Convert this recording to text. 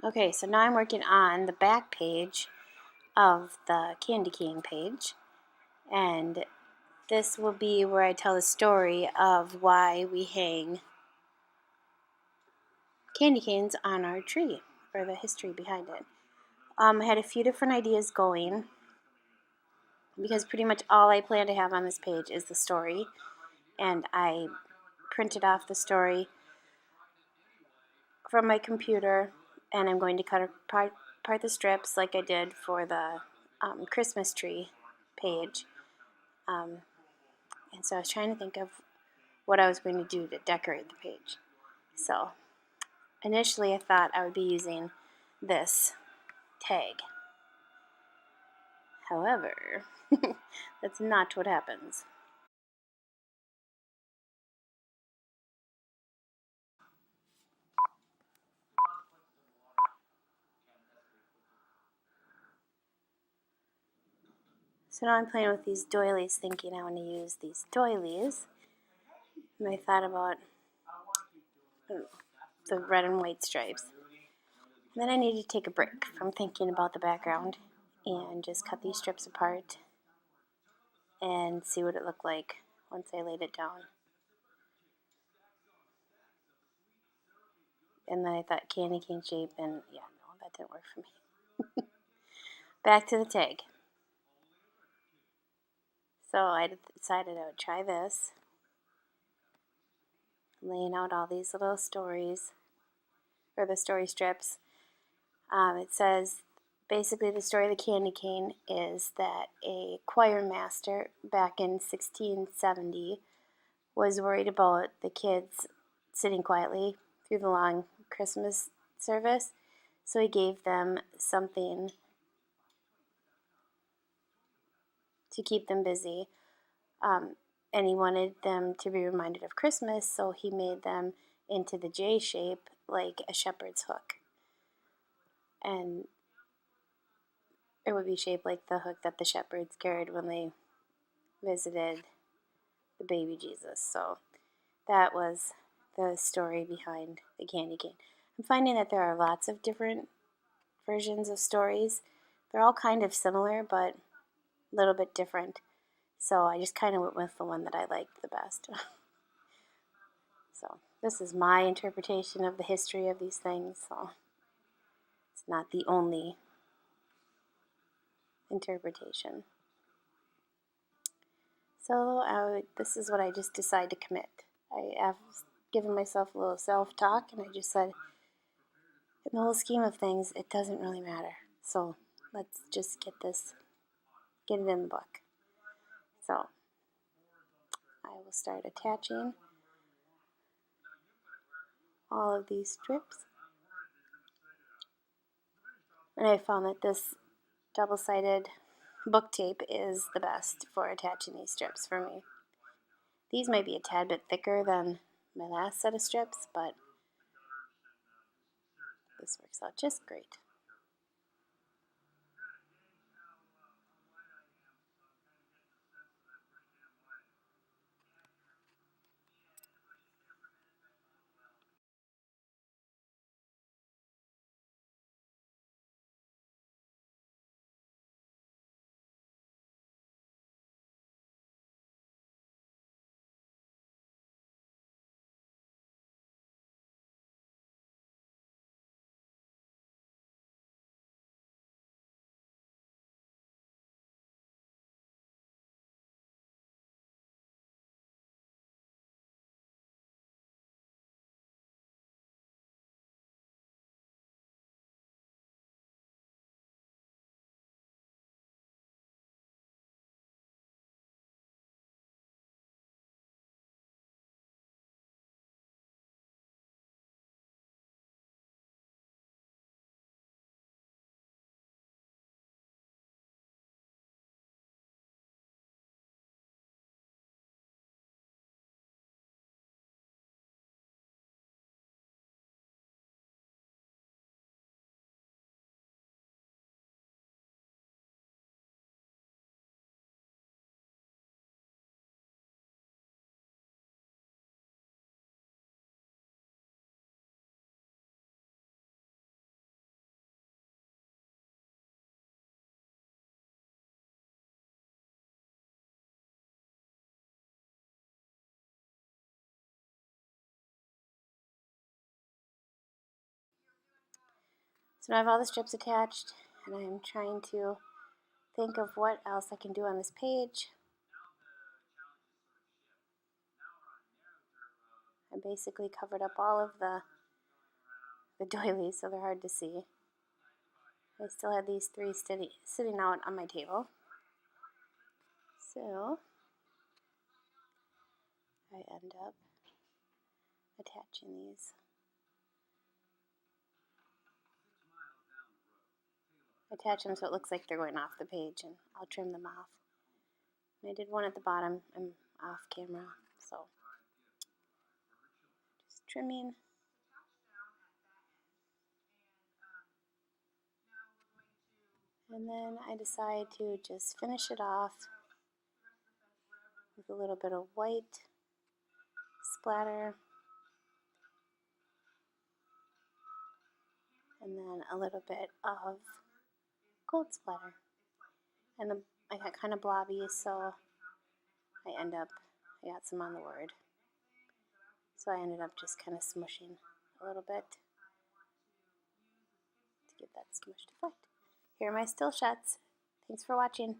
Okay, so now I'm working on the back page of the candy cane page, and this will be where I tell the story of why we hang candy canes on our tree, or the history behind it. I had a few different ideas going, because pretty much all I plan to have on this page is the story, and I printed off the story from my computer, and I'm going to cut apart the strips like I did for the Christmas tree page. And so I was trying to think of what I was going to do to decorate the page. So initially I thought I would be using this tag. However, that's not what happens. So now I'm playing with these doilies, thinking I want to use these doilies. And I thought about the red and white stripes. And then I needed to take a break from thinking about the background and just cut these strips apart and see what it looked like once I laid it down. And then I thought candy cane shape, and yeah, no, that didn't work for me. Back to the tag. So I decided I would try this, laying out all these little stories, or the story strips. It says, basically the story of the candy cane is that a choir master back in 1670 was worried about the kids sitting quietly through the long Christmas service, so he gave them something to keep them busy. And he wanted them to be reminded of Christmas, so he made them into the J shape, like a shepherd's hook. And it would be shaped like the hook that the shepherds carried when they visited the baby Jesus. So that was the story behind the candy cane. I'm finding that there are lots of different versions of stories. They're all kind of similar, but a little bit different. So I just kind of went with the one that I liked the best. So this is my interpretation of the history of these things. So it's not the only interpretation. So this is what I just decided to commit. I have given myself a little self-talk, and I just said, in the whole scheme of things, it doesn't really matter. So let's just get it in the book. So I will start attaching all of these strips. And I found that this double-sided book tape is the best for attaching these strips for me. These might be a tad bit thicker than my last set of strips, but this works out just great. So now I have all the strips attached, and I'm trying to think of what else I can do on this page. I basically covered up all of the doilies, so they're hard to see. I still have these three sitting out on my table. So I end up attaching these. Attach them so it looks like they're going off the page, and I'll trim them off. And I did one at the bottom. I'm off camera, so just trimming. And then I decide to just finish it off with a little bit of white splatter, and then a little bit of gold splatter. And I got kind of blobby, so I got some on the word. So I ended up just kind of smushing a little bit to get that smushed effect. Here are my still shots. Thanks for watching.